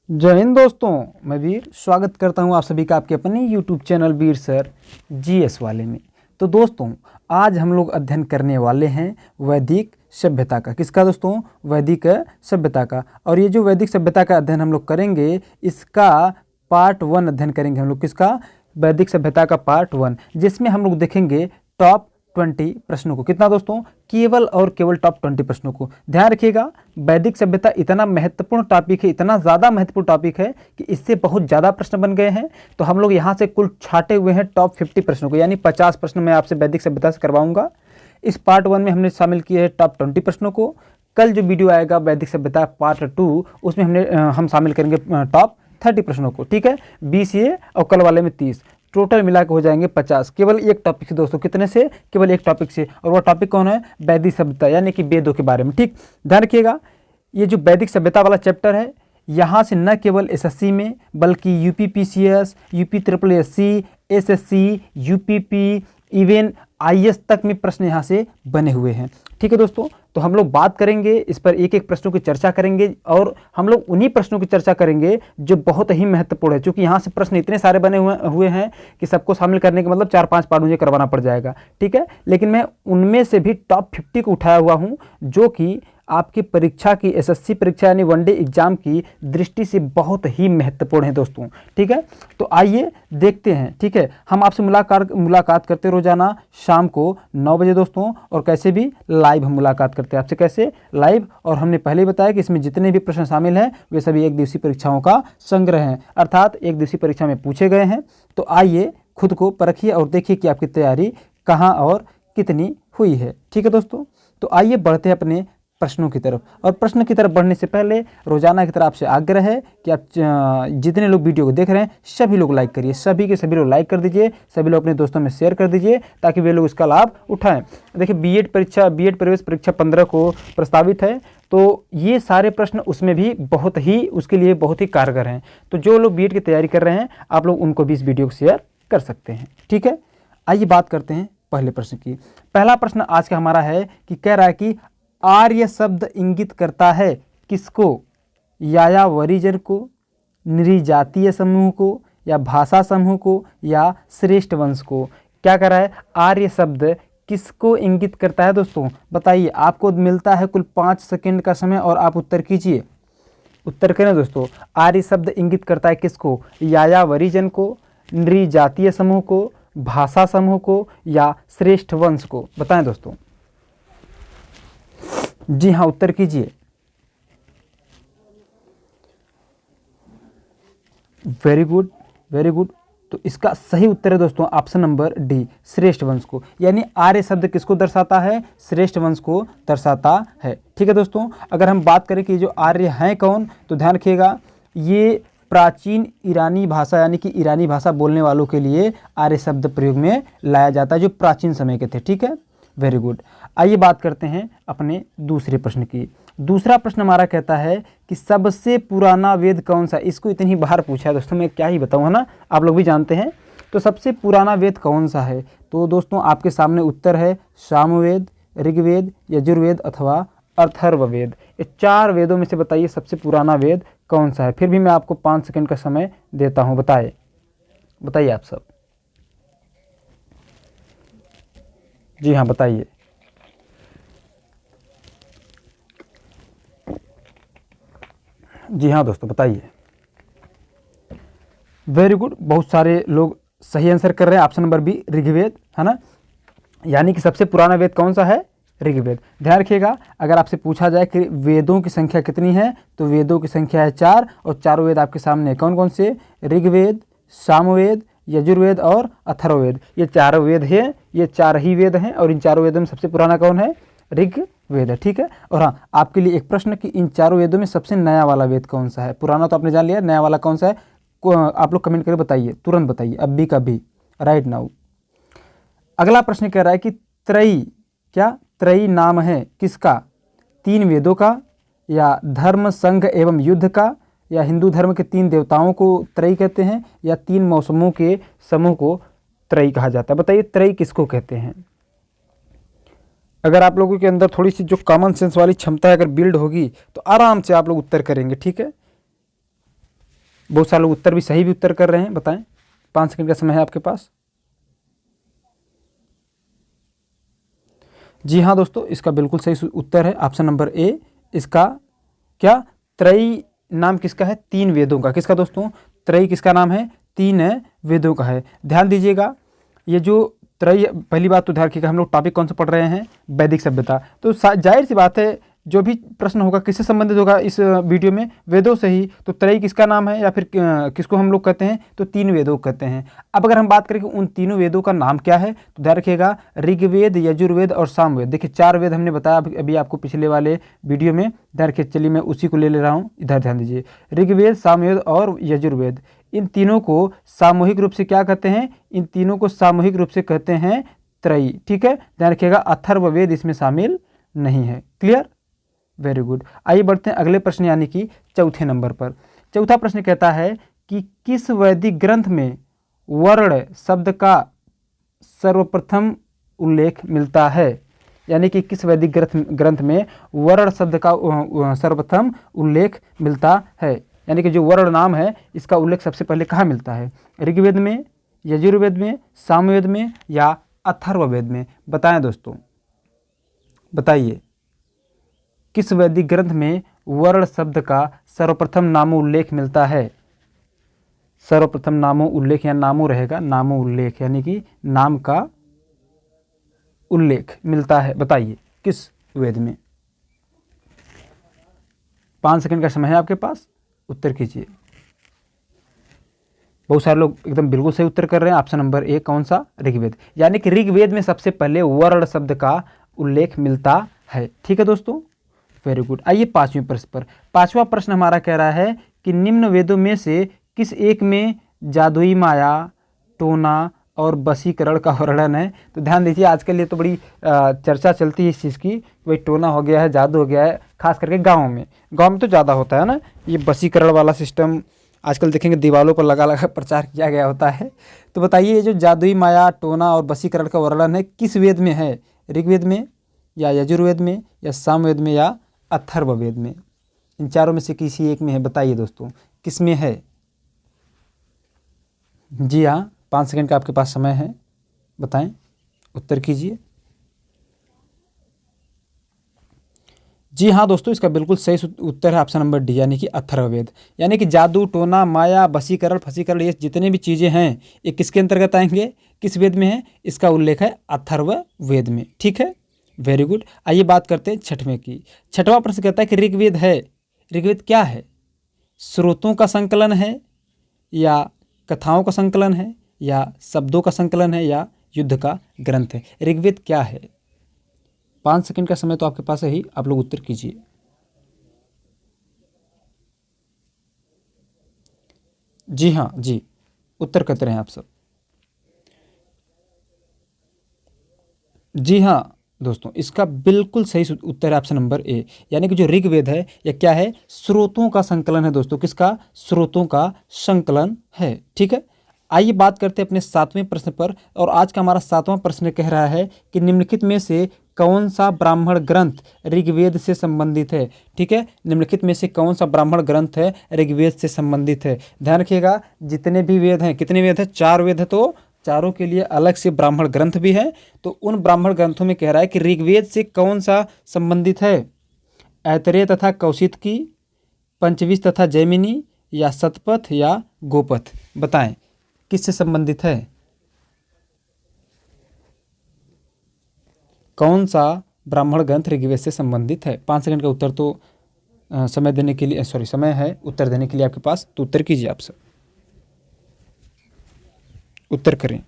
जय हिंद दोस्तों, मैं वीर स्वागत करता हूं आप सभी का आपके अपने यूट्यूब चैनल वीर सर जीएस वाले में। तो दोस्तों, आज हम लोग अध्ययन करने वाले हैं वैदिक सभ्यता का। किसका दोस्तों? वैदिक सभ्यता का। और ये जो वैदिक सभ्यता का अध्ययन हम लोग करेंगे, इसका पार्ट 1 अध्ययन करेंगे हम लोग। किसका? वैदिक सभ्यता का पार्ट 1, जिसमें हम लोग देखेंगे टॉप 20 प्रश्नों को। कितना दोस्तों? केवल और केवल टॉप 20 प्रश्नों को। ध्यान रखिएगा, वैदिक सभ्यता इतना महत्वपूर्ण टॉपिक है, इतना ज़्यादा महत्वपूर्ण टॉपिक है कि इससे बहुत ज़्यादा प्रश्न बन गए हैं। तो हम लोग यहाँ से कुल छाटे हुए हैं टॉप 50 प्रश्नों को, यानी 50 प्रश्न मैं आपसे वैदिक सभ्यता से करवाऊंगा। इस पार्ट 1 में हमने शामिल किए हैं टॉप 20 प्रश्नों को। कल जो वीडियो आएगा वैदिक सभ्यता पार्ट 2, उसमें हम शामिल करेंगे टॉप 30 प्रश्नों को। ठीक है, 20 ये और कल वाले में 30, टोटल मिला के हो जाएंगे 50। केवल एक टॉपिक से दोस्तों। कितने से? केवल एक टॉपिक से। और वो टॉपिक कौन है? वैदिक सभ्यता, यानी कि वेदों के बारे में। ठीक, ध्यान रखिएगा, ये जो वैदिक सभ्यता वाला चैप्टर है, यहाँ से न केवल एसएससी में बल्कि UPPCS, UP triple SC, SSC, UPP, even IAS तक में प्रश्न यहाँ से बने हुए हैं। ठीक है दोस्तों, तो हम लोग बात करेंगे इस पर, एक एक प्रश्नों की चर्चा करेंगे और हम लोग उन्हीं प्रश्नों की चर्चा करेंगे जो बहुत ही महत्वपूर्ण है। क्योंकि यहाँ से प्रश्न इतने सारे बने हुए हैं कि सबको शामिल करने के मतलब 4-5 पार्ट मुझे करवाना पड़ जाएगा। ठीक है, लेकिन मैं उनमें से भी टॉप 50 को उठाया हुआ हूँ, जो कि आपकी परीक्षा की, एसएससी परीक्षा यानी वनडे एग्जाम की दृष्टि से बहुत ही महत्वपूर्ण है दोस्तों। ठीक है, तो आइए देखते हैं। ठीक है, हम आपसे मुलाकात करते रोजाना शाम को 9 बजे दोस्तों, और कैसे भी लाइव हम मुलाकात करते हैं आपसे। कैसे? लाइव। और हमने पहले ही बताया कि इसमें जितने भी प्रश्न शामिल हैं वे सभी एक दिवसीय परीक्षाओं का संग्रह हैं, अर्थात एक दिवसीय परीक्षा में पूछे गए हैं। तो आइए खुद को परखिए और देखिए कि आपकी तैयारी कहाँ और कितनी हुई है। ठीक है दोस्तों, तो आइए बढ़ते हैं अपने प्रश्नों की तरफ। और प्रश्न की तरफ बढ़ने से पहले रोजाना की तरफ आपसे आग्रह है कि आप जितने लोग वीडियो को देख रहे हैं सभी लोग लाइक करिए, सभी के सभी लोग लाइक कर दीजिए, सभी लोग अपने दोस्तों में शेयर कर दीजिए ताकि वे लोग इसका लाभ उठाएं। देखिए, बीएड प्रवेश परीक्षा 15 को प्रस्तावित है, तो ये सारे प्रश्न उसमें भी बहुत ही, उसके लिए बहुत ही कारगर हैं। तो जो लोग बीएड की तैयारी कर रहे हैं आप लोग उनको भी इस वीडियो को शेयर कर सकते हैं। ठीक है, आइए बात करते हैं पहले प्रश्न की। पहला प्रश्न आज का हमारा है कि कह रहा है कि आर्य शब्द इंगित करता है किसको? यायावरीजन को, नृजातीय समूह को, या भाषा समूह को, या श्रेष्ठ वंश को। क्या कर रहा है? आर्य शब्द किसको इंगित करता है दोस्तों? बताइए। आपको मिलता है कुल 5 सेकंड का समय और आप उत्तर कीजिए। उत्तर करें दोस्तों। आर्य शब्द इंगित करता है किसको? यायावरीजन को, नृजातीय समूह को, भाषा समूह को, या श्रेष्ठ वंश को। बताएं दोस्तों। जी हाँ, उत्तर कीजिए। Very good, very good. तो इसका सही उत्तर है दोस्तों ऑप्शन नंबर डी, श्रेष्ठ वंश को। यानी आर्य शब्द किसको दर्शाता है? श्रेष्ठ वंश को दर्शाता है। ठीक है दोस्तों, अगर हम बात करें कि जो आर्य हैं कौन, तो ध्यान रखिएगा, ये प्राचीन ईरानी भाषा यानी कि ईरानी भाषा बोलने वालों के लिए आर्य शब्द प्रयोग में लाया जाता है, जो प्राचीन समय के थे। ठीक है, वेरी गुड। आइए बात करते हैं अपने दूसरे प्रश्न की। दूसरा प्रश्न हमारा कहता है कि सबसे पुराना वेद कौन सा? इसको इतनी बार पूछा है दोस्तों, मैं क्या ही बताऊँ, है ना, आप लोग भी जानते हैं। तो सबसे पुराना वेद कौन सा है? तो दोस्तों आपके सामने उत्तर है सामवेद, ऋग्वेद, यजुर्वेद अथवा अथर्ववेद। ये 4 वेदों में से बताइए सबसे पुराना वेद कौन सा है। फिर भी मैं आपको 5 सेकंड का समय देता हूँ, बताइए आप सब। जी हाँ, बताइए। जी हाँ दोस्तों, बताइए। वेरी गुड, बहुत सारे लोग सही आंसर कर रहे हैं। ऑप्शन नंबर बी, ऋग्वेद, है ना। यानी कि सबसे पुराना वेद कौन सा है? ऋग्वेद। ध्यान रखिएगा, अगर आपसे पूछा जाए कि वेदों की संख्या कितनी है, तो वेदों की संख्या है 4, और चारों वेद आपके सामने कौन कौन से? ऋग्वेद, सामवेद, यजुर्वेद और अथर्ववेद। ये 4 वेद हैं, ये 4 ही वेद हैं, और इन 4 वेदों में सबसे पुराना कौन है? ऋग्वेद है। ठीक है, और हाँ, आपके लिए एक प्रश्न कि इन 4 वेदों में सबसे नया वाला वेद कौन सा है? पुराना तो आपने जान लिया, नया वाला कौन सा है? आप लोग कमेंट करके बताइए, तुरंत बताइए, अभी का भी, राइट नाउ। अगला प्रश्न कह रहा है कि त्रयी, क्या त्रयी नाम है किसका? 3 वेदों का, या धर्म, संघ एवं युद्ध का, या हिंदू धर्म के 3 देवताओं को त्रयी कहते हैं, या 3 मौसमों के समूह को त्रयी कहा जाता है। बताइए त्रयी किसको कहते हैं? अगर आप लोगों के अंदर थोड़ी सी जो कॉमन सेंस वाली क्षमता अगर बिल्ड होगी तो आराम से आप लोग उत्तर करेंगे। ठीक है, बहुत सारे लोग उत्तर भी सही भी उत्तर कर रहे हैं, बताएं। 5 सेकंड का समय है आपके पास। जी हाँ दोस्तों, इसका बिल्कुल सही उत्तर है ऑप्शन नंबर ए। इसका क्या त्रयी नाम किसका है? 3 वेदों का। किसका दोस्तों? त्रयी किसका नाम है? 3 वेदों का है। ध्यान दीजिएगा, ये जो त्रयी, पहली बात तो ध्यान रखिएगा, हम लोग टॉपिक कौन सा पढ़ रहे हैं? वैदिक सभ्यता। तो जाहिर सी बात है जो भी प्रश्न होगा किससे संबंधित होगा इस वीडियो में? वेदों से ही। तो त्रयी किसका नाम है, या फिर किसको हम लोग कहते हैं? तो 3 वेदों को कहते हैं। अब अगर हम बात करें कि उन तीनों वेदों का नाम क्या है, तो ध्यान रखिएगा, ऋग्वेद, यजुर्वेद और सामवेद। देखिए 4 वेद हमने बताया अभी आपको पिछले वाले वीडियो में। ध्यान रखिए, चलिए मैं उसी को ले रहा हूँ, इधर ध्यान दीजिए। ऋग्वेद, सामवेद और यजुर्वेद, इन तीनों को सामूहिक रूप से क्या कहते हैं? इन तीनों को सामूहिक रूप से कहते हैं त्रयी। ठीक है, ध्यान रखिएगा, अथर्ववेद इसमें शामिल नहीं है। क्लियर? Very good. आइए बढ़ते हैं अगले प्रश्न यानी कि चौथे नंबर पर। चौथा प्रश्न कहता है कि किस वैदिक ग्रंथ में वर्ण शब्द का सर्वप्रथम उल्लेख मिलता है? यानी कि किस वैदिक ग्रंथ में वर्ण शब्द का सर्वप्रथम उल्लेख मिलता है? यानी कि जो वर्ण नाम है इसका उल्लेख सबसे पहले कहाँ मिलता है? ऋग्वेद में, यजुर्वेद में, सामवेद में या अथर्ववेद में? बताएं दोस्तों, बताइए किस वैदिक ग्रंथ में वर्ण शब्द का सर्वप्रथम नामो उल्लेख मिलता है? सर्वप्रथम नामो उल्लेख या नामो रहेगा, नामो उल्लेख यानी कि नाम का उल्लेख मिलता है। बताइए किस वेद में? 5 सेकंड का समय है आपके पास, उत्तर कीजिए। बहुत सारे लोग एकदम बिल्कुल सही उत्तर कर रहे हैं। ऑप्शन नंबर ए कौन सा? ऋग्वेद। यानी कि ऋग्वेद में सबसे पहले वर्ण शब्द का उल्लेख मिलता है। ठीक है दोस्तों, वेरी गुड। आइए 5वें प्रश्न पर। 5वां प्रश्न हमारा कह रहा है कि निम्न वेदों में से किस एक में जादुई माया, टोना और वशीकरण का वर्णन है? तो ध्यान दीजिए, आजकल ये तो बड़ी चर्चा चलती है इस चीज़ की, भाई टोना हो गया है, जादू हो गया है, खास करके गाँव में तो ज़्यादा होता है ना ये वशीकरण वाला सिस्टम। आजकल देखेंगे दीवारों पर लगा लगा प्रचार किया गया होता है। तो बताइए ये जो जादुई माया, टोना और वशीकरण का वर्णन है किस वेद में है? ऋग्वेद में या यजुर्वेद में या सामवेद में या अथर्ववेद में? इन चारों में से किसी एक में है। बताइए दोस्तों किस में है? जी हाँ, 5 सेकंड का आपके पास समय है, बताएं, उत्तर कीजिए। जी हाँ दोस्तों, इसका बिल्कुल सही उत्तर है ऑप्शन नंबर डी, यानी कि अथर्ववेद। यानी कि जादू, टोना, माया, वशीकरण, फसीकरण, ये जितने भी चीज़ें हैं ये किसके अंतर्गत आएंगे? किस वेद में है? इसका उल्लेख है अथर्ववेद में। ठीक है, वेरी गुड। आइए बात करते हैं 6वें की। 6वां प्रश्न कहता है कि ऋग्वेद है, ऋग्वेद क्या है? स्रोतों का संकलन है या कथाओं का संकलन है या शब्दों का संकलन है या युद्ध का ग्रंथ है? ऋग्वेद क्या है? 5 सेकंड का समय तो आपके पास है ही, आप लोग उत्तर कीजिए। जी हाँ, जी उत्तर करते रहें आप सब। जी हाँ दोस्तों, इसका बिल्कुल सही उत्तर है ऑप्शन नंबर ए, यानी कि जो ऋग्वेद है यह क्या है? स्रोतों का संकलन है दोस्तों। किसका? स्रोतों का संकलन है। ठीक है, आइए बात करते हैं अपने 7वें प्रश्न पर। और आज का हमारा 7वां प्रश्न कह रहा है कि निम्नलिखित में से कौन सा ब्राह्मण ग्रंथ ऋग्वेद से संबंधित है? ठीक है, निम्नलिखित में से कौन सा ब्राह्मण ग्रंथ है ऋग्वेद से संबंधित है? ध्यान रखिएगा, जितने भी वेद हैं, कितने वेद हैं? 4 वेद है, तो चारों के लिए अलग से ब्राह्मण ग्रंथ भी है। तो उन ब्राह्मण ग्रंथों में कह रहा है कि ऋग्वेद से कौन सा संबंधित है? ऐतरेय तथा कौशितकी, पंचविश तथा जैमिनी या शतपथ या गोपथ? बताएं किससे संबंधित है? कौन सा ब्राह्मण ग्रंथ ऋग्वेद से संबंधित है? 5 सेकंड का उत्तर तो समय देने के लिए, समय है उत्तर देने के लिए आपके पास, तो उत्तर कीजिए आप सब, उत्तर करें।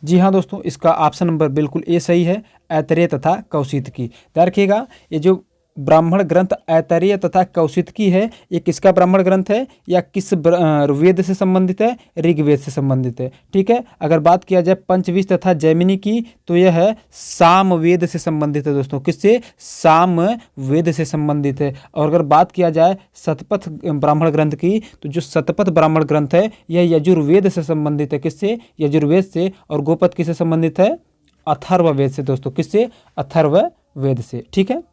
जी हाँ दोस्तों, इसका ऑप्शन नंबर बिल्कुल ए सही है, ऐतरेय तथा कौशितकी। ध्यान रखिएगा, ये जो ब्राह्मण ग्रंथ ऐतरेय तथा कौशितकी है, ये किसका ब्राह्मण ग्रंथ है या किस वेद से संबंधित है? ऋग्वेद से संबंधित है। ठीक है, अगर बात किया जाए पंचविश तथा जैमिनी की, तो यह है सामवेद से संबंधित है दोस्तों। किससे? सामवेद से संबंधित है। और अगर बात किया जाए शतपथ ब्राह्मण ग्रंथ की, तो जो शतपथ ब्राह्मण ग्रंथ है यह यजुर्वेद से संबंधित है। किससे? यजुर्वेद से। और गोपथ किससे संबंधित है? अथर्ववेद से दोस्तों। किससे? अथर्ववेद से। ठीक है,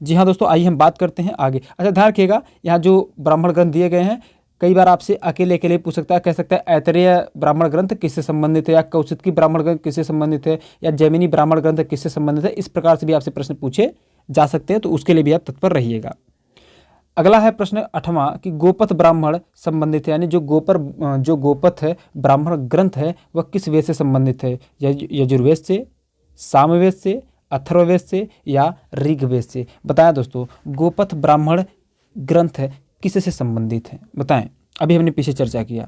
जी हाँ दोस्तों, आइए हम बात करते हैं आगे। अच्छा ध्यान रखिएगा, यहाँ जो ब्राह्मण ग्रंथ दिए गए हैं, कई बार आपसे अकेले अकेले पूछ सकता है, कह सकता है ऐतरेय ब्राह्मण ग्रंथ किससे संबंधित है, या कौशिकी ब्राह्मण ग्रंथ किससे संबंधित है, या जैमिनी ब्राह्मण ग्रंथ किससे संबंधित है। इस प्रकार से भी आपसे प्रश्न पूछे जा सकते हैं, तो उसके लिए भी आप तत्पर रहिएगा। अगला है प्रश्न 8वां कि गोपथ ब्राह्मण संबंधित है, यानी जो गोपथ है ब्राह्मण ग्रंथ है वह किस वेद से संबंधित है, यजुर्वेद से, सामवेद से, अथर्ववेद से या ऋग्वेद से। बताएं दोस्तों, गोपथ ब्राह्मण ग्रंथ है किससे संबंधित है, बताएं। अभी हमने पीछे चर्चा किया।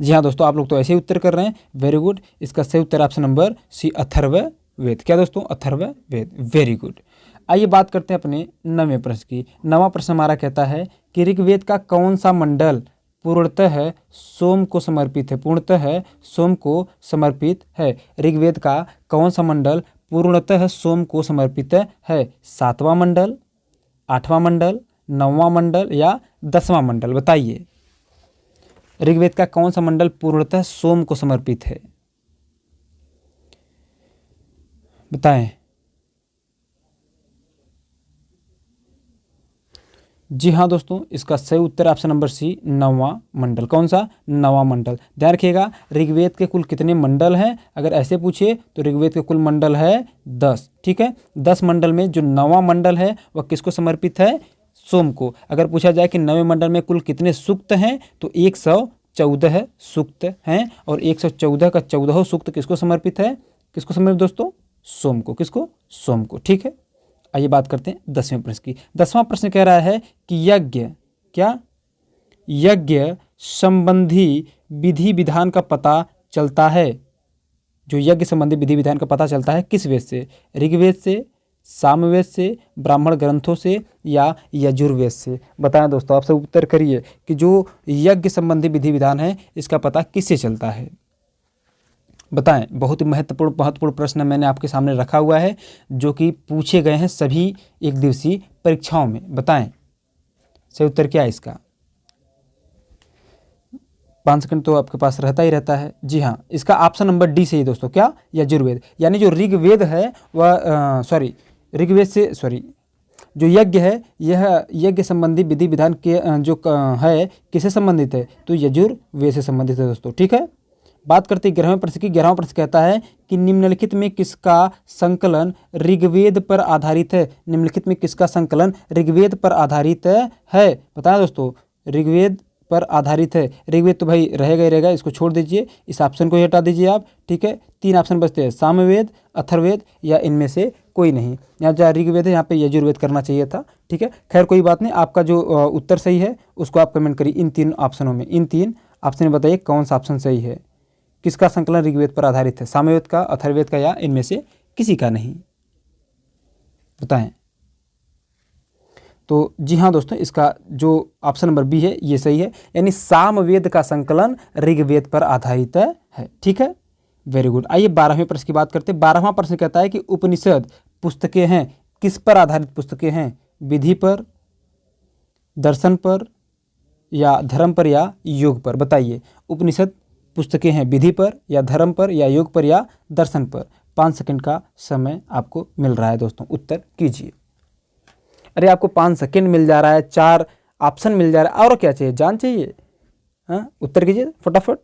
जी हाँ दोस्तों, आप लोग तो ऐसे ही उत्तर कर रहे हैं, वेरी गुड। इसका सही उत्तर ऑप्शन नंबर सी, अथर्ववेद। क्या दोस्तों, अथर्ववेद, वेरी गुड। आइए बात करते हैं अपने 9वें प्रश्न की। 9वां प्रश्न हमारा कहता है कि ऋग्वेद का कौन सा मंडल पूर्णतः सोम को समर्पित है, पूर्णतः सोम को समर्पित है। ऋग्वेद का कौन सा मंडल पूर्णतः सोम को समर्पित है। 7वां मंडल, 8वां मंडल, 9वां मंडल या 10वां मंडल, बताइए। ऋग्वेद का कौन सा मंडल पूर्णतः सोम को समर्पित है, बताएं। जी हाँ दोस्तों, इसका सही उत्तर ऑप्शन नंबर सी, 9वां मंडल। कौन सा, 9वां मंडल। ध्यान रखिएगा, ऋग्वेद के कुल कितने मंडल हैं, अगर ऐसे पूछे तो ऋग्वेद के कुल मंडल है 10। ठीक है, 10 मंडल में जो 9वां मंडल है वह किसको समर्पित है, सोम को। अगर पूछा जाए कि 9वें मंडल में कुल कितने सूक्त हैं तो 114 सूक्त हैं, और 114 का 14 सूक्त किसको समर्पित है, किसको समर्पित दोस्तों, सोम को। किसको, सोम को। ठीक है, आइए बात करते हैं 10वें प्रश्न की। 10वां प्रश्न कह रहा है कि यज्ञ, क्या, यज्ञ संबंधी विधि विधान का पता चलता है, जो यज्ञ संबंधी विधि विधान का पता चलता है किस वेद से, ऋग्वेद से, सामवेद से, ब्राह्मण ग्रंथों से या यजुर्वेद से। बताएं दोस्तों, आप सब उत्तर करिए कि जो यज्ञ संबंधी विधि विधान है इसका पता किससे चलता है, बताएं। बहुत ही महत्वपूर्ण प्रश्न मैंने आपके सामने रखा हुआ है, जो कि पूछे गए हैं सभी एक दिवसीय परीक्षाओं में। बताएं सही उत्तर क्या है इसका। 5 सेकंड तो आपके पास रहता ही रहता है। जी हाँ, इसका ऑप्शन नंबर डी सही दोस्तों, क्या, यजुर्वेद। यानी जो ऋग्वेद है वह ऋग्वेद से जो यज्ञ है यह यज्ञ संबंधी विधि विधान के है किससे संबंधित है, तो यजुर्वेद से संबंधित है दोस्तों। ठीक है, बात करते हैं 11वें प्रश्न की। 11वां प्रश्न कहता है कि निम्नलिखित में किसका संकलन ऋग्वेद पर आधारित है, निम्नलिखित में किसका संकलन ऋग्वेद पर आधारित है। बताया दोस्तों, ऋग्वेद पर आधारित है। ऋग्वेद तो भाई रहेगा ही रहेगा, इसको छोड़ दीजिए, इस ऑप्शन को हटा दीजिए आप। ठीक है, 3 ऑप्शन बचते हैं, सामवेद, अथर्ववेद या इनमें से कोई नहीं। यहाँ जहाँ ऋग्वेद है यहाँ पे यजुर्वेद करना चाहिए था। ठीक है, खैर कोई बात नहीं, आपका जो उत्तर सही है उसको आप कमेंट करिए इन 3 ऑप्शनों में। इन 3 ऑप्शन में बताइए कौन सा ऑप्शन सही है, किसका संकलन ऋग्वेद पर आधारित है, सामवेद का, अथर्ववेद का या इनमें से किसी का नहीं, बताएं। तो जी हाँ दोस्तों, इसका जो ऑप्शन नंबर बी है ये सही है, यानी सामवेद का संकलन ऋग्वेद पर आधारित है। ठीक है, वेरी गुड। आइए 12वें प्रश्न की बात करते हैं। 12वां प्रश्न कहता है कि उपनिषद पुस्तकें हैं किस पर आधारित पुस्तकें हैं, विधि पर, दर्शन पर या धर्म पर या योग पर। बताइए, उपनिषद पुस्तकें हैं विधि पर या धर्म पर या योग पर या दर्शन पर। 5 सेकंड का समय आपको मिल रहा है दोस्तों, उत्तर कीजिए। अरे आपको 5 सेकंड मिल जा रहा है, 4 ऑप्शन मिल जा रहा है, और क्या चाहिए, जान चाहिए। हाँ, उत्तर कीजिए फटाफट।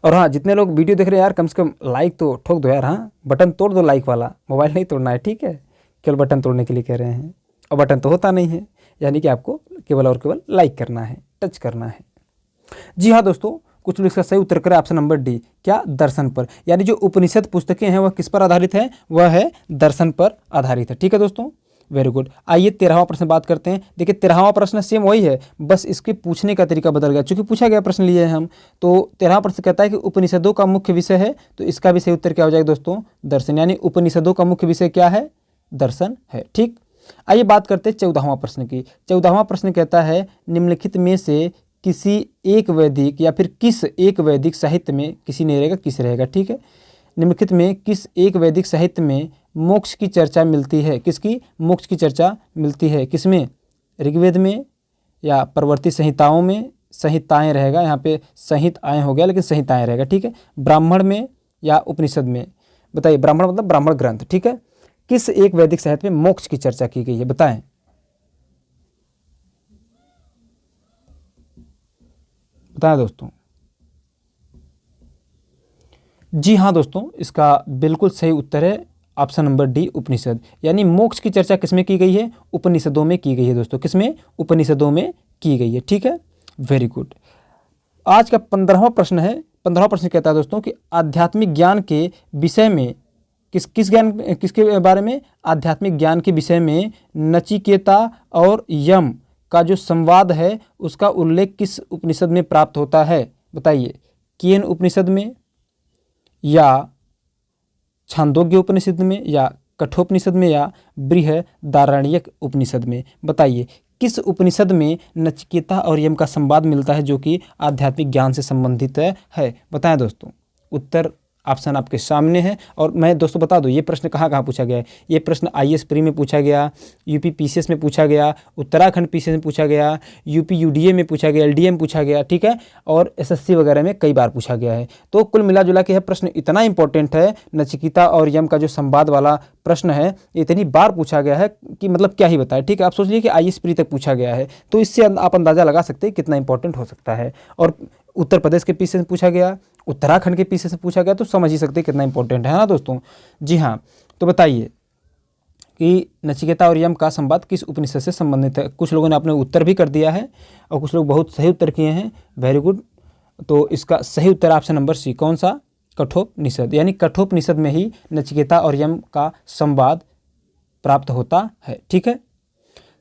और हाँ, जितने लोग वीडियो देख रहे हैं यार, कम से कम लाइक तो ठोक दो यार। हाँ, बटन तोड़ दो लाइक वाला, मोबाइल नहीं तोड़ना है। ठीक है, केवल बटन तोड़ने के लिए कह रहे हैं, और बटन तो होता नहीं है, यानी कि आपको केवल और केवल लाइक करना है, टच करना है। जी हाँ दोस्तों, कुछ लोग इसका सही उत्तर करें ऑप्शन नंबर डी, क्या, दर्शन पर। यानी जो उपनिषद पुस्तकें हैं वह किस पर आधारित है, वह है दर्शन पर आधारित है। ठीक है दोस्तों, वेरी गुड। आइए 13वां प्रश्न बात करते हैं। देखिए 13वां प्रश्न सेम वही है, बस इसके पूछने का तरीका बदल गया, चूंकि पूछा गया प्रश्न लिए हैं हम। तो 13वां प्रश्न कहता है कि उपनिषदों का मुख्य विषय है, तो इसका भी सही उत्तर क्या हो जाएगा दोस्तों, दर्शन। यानी उपनिषदों का मुख्य विषय क्या है, दर्शन है। ठीक, आइए बात करते हैं 14वां प्रश्न की। 14वां प्रश्न कहता है निम्नलिखित में से किसी एक वैदिक या फिर किस एक वैदिक साहित्य में, किसी नहीं रहेगा किस रहेगा। ठीक है, निम्नलिखित में किस एक वैदिक साहित्य में मोक्ष की चर्चा मिलती है, किसकी, मोक्ष की चर्चा मिलती है, किसमें, ऋग्वेद में या परवर्ती संहिताओं में, संहिताएं रहेगा यहाँ पे, संहित आए हो गया लेकिन संहिताएं रहेगा। ठीक है, ब्राह्मण में या उपनिषद में। बताइए, ब्राह्मण मतलब ब्राह्मण ग्रंथ। ठीक है, किस एक वैदिक साहित्य में मोक्ष की चर्चा की गई है, बताएं। बताएं दोस्तों। जी हाँ दोस्तों, इसका बिल्कुल सही उत्तर है ऑप्शन नंबर डी, उपनिषद। यानी मोक्ष की चर्चा किसमें की गई है? उपनिषदों में की गई है दोस्तों। किसमें? उपनिषदों में की गई है। ठीक है, वेरी गुड। आज का 15वां प्रश्न है। 15वां प्रश्न कहता है दोस्तों कि आध्यात्मिक ज्ञान के विषय में किसके बारे में? आध्यात्मिक ज्ञान के विषय में नचिकेता और यम का जो संवाद है उसका उल्लेख किस उपनिषद में प्राप्त होता है? बताइए। केन उपनिषद में, या छांदोग्य उपनिषद में, या कठोपनिषद में, या बृहदारण्यक उपनिषद में? बताइए किस उपनिषद में नचिकेता और यम का संवाद मिलता है जो कि आध्यात्मिक ज्ञान से संबंधित है? बताएं दोस्तों। उत्तर ऑप्शन आपके सामने है। और मैं दोस्तों बता दूं, ये प्रश्न कहाँ कहाँ पूछा गया है। ये प्रश्न आईएएस प्री में पूछा गया, यूपी पीसीएस में पूछा गया, उत्तराखंड पीसीएस में पूछा गया, यूपी यूडीए में पूछा गया, एलडीए में पूछा गया, ठीक है, और एसएससी वगैरह में कई बार पूछा गया है। तो कुल मिला जुला के यह प्रश्न इतना इंपॉर्टेंट है, नचिकेता और यम का जो संवाद वाला प्रश्न है इतनी बार पूछा गया है कि मतलब क्या ही बताए। ठीक है, आप सोच लीजिए कि आईएएस प्री तक पूछा गया है, तो इससे आप अंदाजा लगा सकते हैं कितना इंपॉर्टेंट हो सकता है। और उत्तर प्रदेश के पीछे से पूछा गया, उत्तराखंड के पीछे से पूछा गया, तो समझ ही सकते हैं कितना इंपॉर्टेंट है ना दोस्तों। जी हाँ, तो बताइए कि नचिकेता और यम का संवाद किस उपनिषद से संबंधित है। कुछ लोगों ने अपने उत्तर भी कर दिया है और कुछ लोग बहुत सही उत्तर किए हैं, वेरी गुड। तो इसका सही उत्तर ऑप्शन नंबर सी, कौन सा? कठोपनिषद। यानी कठोपनिषद में ही नचिकेता और यम का संवाद प्राप्त होता है। ठीक है,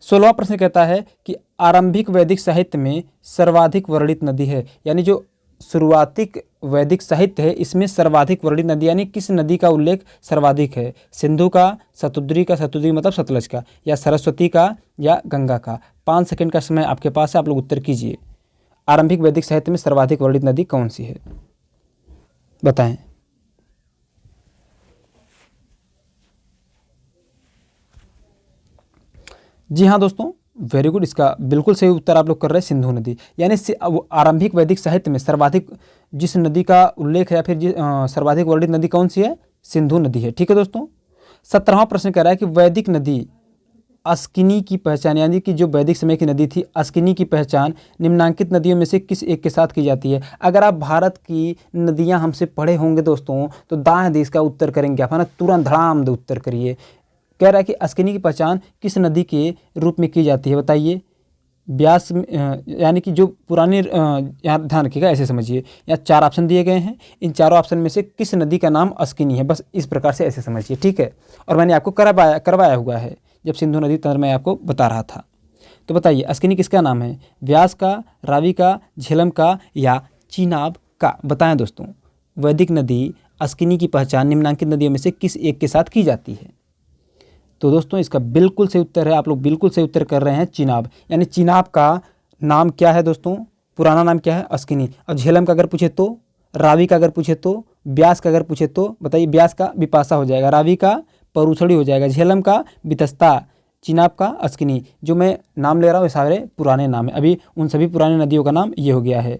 16वां प्रश्न कहता है कि आरंभिक वैदिक साहित्य में सर्वाधिक वर्णित नदी है। यानी जो शुरुआती वैदिक साहित्य है इसमें सर्वाधिक वर्णित नदी यानी किस नदी का उल्लेख सर्वाधिक है? सिंधु का, शतुद्री का, शतुद्री मतलब सतलज का, या सरस्वती का, या गंगा का? 5 सेकंड का समय आपके पास है, आप लोग उत्तर कीजिए। आरंभिक वैदिक साहित्य में सर्वाधिक वर्णित नदी कौन सी है? बताएं। जी हाँ दोस्तों, वेरी गुड। इसका बिल्कुल सही उत्तर आप लोग कर रहे हैं, सिंधु नदी। यानी आरंभिक वैदिक साहित्य में सर्वाधिक जिस नदी का उल्लेख है, या फिर सर्वाधिक वर्णित नदी कौन सी है? सिंधु नदी है। ठीक है दोस्तों, 17वां प्रश्न कह रहा है कि वैदिक नदी अस्किनी की पहचान, यानी कि जो वैदिक समय की नदी थी अस्किनी की पहचान निम्नांकित नदियों में से किस एक के साथ की जाती है? अगर आप भारत की नदियाँ हमसे पढ़े होंगे दोस्तों तो दाएं देश का उत्तर करेंगे आप, है ना, तुरंत धड़ाम दे उत्तर करिए। कह रहा है कि अस्किनी की पहचान किस नदी के रूप में की जाती है? बताइए। व्यास, यानी कि जो पुरानी, यहाँ ध्यान रखिएगा, ऐसे समझिए, यहाँ 4 ऑप्शन दिए गए हैं, इन चारों ऑप्शन में से किस नदी का नाम अस्किनी है, बस इस प्रकार से ऐसे समझिए। ठीक है, और मैंने आपको करवाया हुआ है जब सिंधु नदी तंत्र मैं आपको बता रहा था। तो बताइए अस्किनी किसका नाम है? व्यास का, रावी का, झेलम का, या चिनाब का? बताएं दोस्तों। वैदिक नदी अस्किनी की पहचान निम्नांकित नदियों में से किस एक के साथ की जाती है? तो दोस्तों इसका बिल्कुल सही उत्तर है, आप लोग बिल्कुल सही उत्तर कर रहे हैं, चिनाब। यानी चिनाब का नाम क्या है दोस्तों? पुराना नाम क्या है? अस्किनी। और झेलम का अगर पूछे तो, रावी का अगर पूछे तो, व्यास का अगर पूछे तो बताइए। व्यास का विपाशा हो जाएगा, रावी का परूछड़ी हो जाएगा, झेलम का वितस्ता, चिनाब का अस्किनी। जो मैं नाम ले रहा हूँ सारे पुराने नाम है। अभी उन सभी पुरानी नदियों का नाम ये हो गया है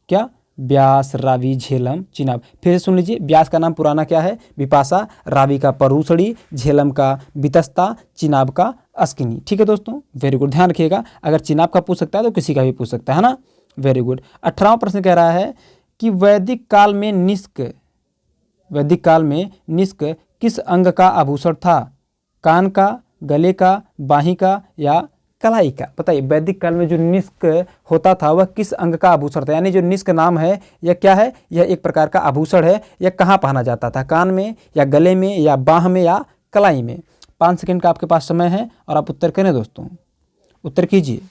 क्या? व्यास, रावी, झेलम, चिनाब। फिर से सुन लीजिए, व्यास का नाम पुराना क्या है? विपाशा, रावी का परूसड़ी, झेलम का वितस्ता, चिनाब का अस्किनी। ठीक है दोस्तों, वेरी गुड। ध्यान रखिएगा, अगर चिनाब का पूछ सकता है तो किसी का भी पूछ सकता है ना, वेरी गुड। 18वां प्रश्न कह रहा है कि वैदिक काल में निष्क किस अंग का आभूषण था? कान का, गले का, बाही का, या कलाई का? बताइए वैदिक काल में जो निष्क होता था वह किस अंग का आभूषण था? यानी जो निष्क नाम है यह क्या है? यह एक प्रकार का आभूषण है। यह कहाँ पहना जाता था? कान में, या गले में, या बाह में, या कलाई में? 5 सेकंड का आपके पास समय है और आप उत्तर करें दोस्तों, उत्तर कीजिए।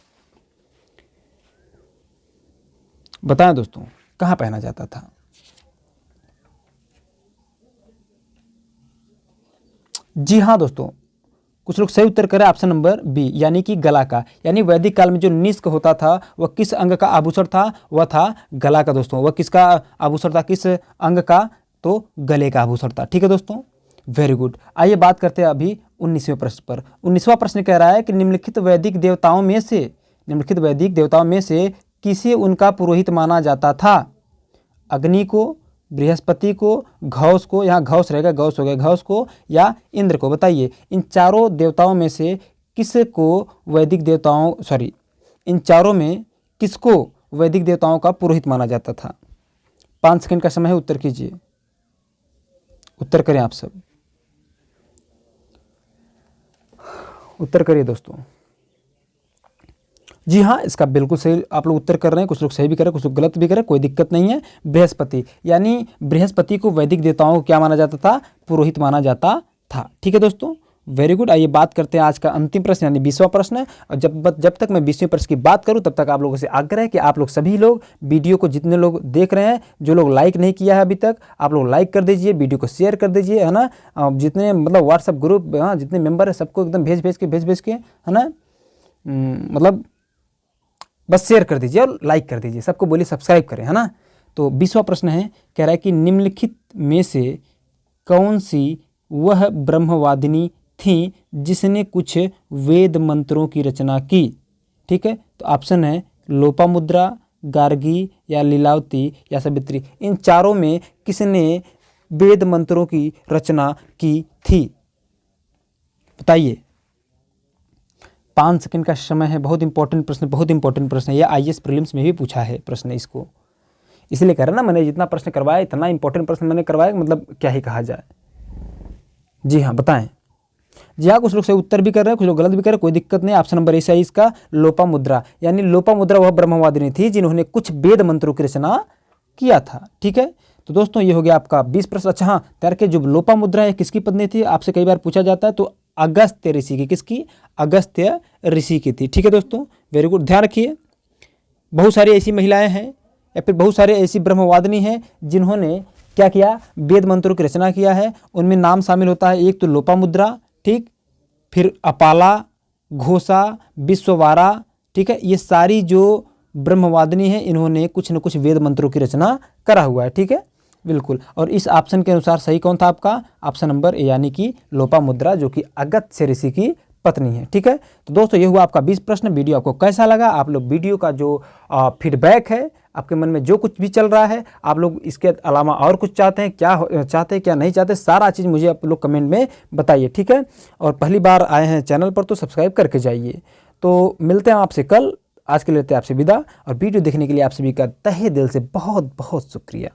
बताएं दोस्तों कहाँ पहना जाता था? जी हाँ दोस्तों, कुछ लोग सही उत्तर करें ऑप्शन नंबर बी, यानी कि गला का। यानी वैदिक काल में जो निष्क होता था वह किस अंग का आभूषण था? वह था गला का दोस्तों। वह किसका आभूषण था? किस अंग का? तो गले का आभूषण था। ठीक है दोस्तों, वेरी गुड। आइए बात करते हैं अभी 19वें प्रश्न पर। 19वां प्रश्न कह रहा है कि निम्नलिखित वैदिक देवताओं में से किसे उनका पुरोहित माना जाता था? अग्नि को, बृहस्पति को, घौस को, यहाँ घौस रहेगा, घौस हो गया, घौस को या इंद्र को। बताइए इन चारों देवताओं में से किसको वैदिक देवताओं इन चारों में किसको वैदिक देवताओं का पुरोहित माना जाता था? 5 सेकंड का समय है, उत्तर कीजिए, उत्तर करें आप सब, उत्तर करिए दोस्तों। जी हाँ, इसका बिल्कुल सही आप लोग उत्तर कर रहे हैं, कुछ लोग सही भी कर रहे हैं, कुछ लोग गलत भी कर रहे हैं, कोई दिक्कत नहीं है। बृहस्पति, यानी बृहस्पति को वैदिक देवताओं को क्या माना जाता था? पुरोहित माना जाता था। ठीक है दोस्तों, वेरी गुड। आइए बात करते हैं आज का अंतिम प्रश्न यानी 20वां प्रश्न। और जब तक मैं 20वें प्रश्न की बात करूं तब तक आप लोगों से आग्रह है कि आप लोग सभी लोग वीडियो को, जितने लोग देख रहे हैं, जो लोग लाइक नहीं किया है अभी तक, आप लोग लाइक कर दीजिए, वीडियो को शेयर कर दीजिए, है ना। जितने मतलब व्हाट्सएप ग्रुप, हाँ, जितने मेंबर है सबको एकदम भेज के, है ना, मतलब बस शेयर कर दीजिए और लाइक कर दीजिए, सबको बोलिए सब्सक्राइब करें, है ना। तो 20वां प्रश्न है, कह रहा है कि निम्नलिखित में से कौन सी वह ब्रह्मवादिनी थी जिसने कुछ वेद मंत्रों की रचना की? ठीक है, तो ऑप्शन है लोपामुद्रा, गार्गी या लीलावती या सावित्री। इन चारों में किसने वेद मंत्रों की रचना की थी? बताइए, 5 सेकंड का समय है। बहुत इंपॉर्टेंट प्रश्न, बहुत इंपॉर्टेंट प्रश्न है। यह आईएएस प्रीलिम्स में भी पूछा है प्रश्न, इसको इसलिए कह रहा ना, मैंने जितना प्रश्न करवाया, इतना इंपॉर्टेंट प्रश्न मैंने करवाया, मतलब क्या ही कहा जाए। जी हाँ, बताएं। जी हाँ, कुछ लोग सही उत्तर भी कर रहे हैं, कुछ लोग गलत भी कर रहे हैं, कोई दिक्कत नहीं। ऑप्शन नंबर ए सही इसका, लोपामुद्रा, यानी लोपामुद्रा वह ब्रह्मवादिनी थी जिन्होंने कुछ वेद मंत्रों की रचना किया था। ठीक है, तो दोस्तों ये हो गया आपका 20 प्रश्न। अच्छा हाँ, तैयार के जो लोपामुद्रा है किसकी पत्नी थी? आपसे कई बार पूछा जाता है, तो अगस्त्य ऋषि की। किसकी? अगस्त्य ऋषि की थी। ठीक है दोस्तों, वेरी गुड। ध्यान रखिए, बहुत सारी ऐसी महिलाएं हैं या फिर बहुत सारे ऐसी ब्रह्मवादिनी हैं जिन्होंने क्या किया? वेद मंत्रों की रचना किया है। उनमें नाम शामिल होता है, एक तो लोपामुद्रा, ठीक, फिर अपाला, घोषा, विश्ववारा। ठीक है, ये सारी जो ब्रह्मवादिनी है, इन्होंने कुछ न कुछ वेद मंत्रों की रचना करा हुआ है। ठीक है, बिल्कुल। और इस ऑप्शन के अनुसार सही कौन था आपका? ऑप्शन नंबर ए, यानी कि लोपामुद्रा, जो कि अगस्त्य ऋषि की पत्नी है। ठीक है, तो दोस्तों ये हुआ आपका 20 प्रश्न। वीडियो आपको कैसा लगा? आप लोग वीडियो का जो फीडबैक है, आपके मन में जो कुछ भी चल रहा है, आप लोग इसके अलावा और कुछ चाहते हैं, क्या नहीं चाहते, सारा चीज़ मुझे आप लोग कमेंट में बताइए। ठीक है, और पहली बार आए हैं चैनल पर तो सब्सक्राइब करके जाइए। तो मिलते हैं आपसे कल। आज के लिए लेते हैं आपसे विदा, और वीडियो देखने के लिए आप सभी का तहे दिल से बहुत बहुत शुक्रिया।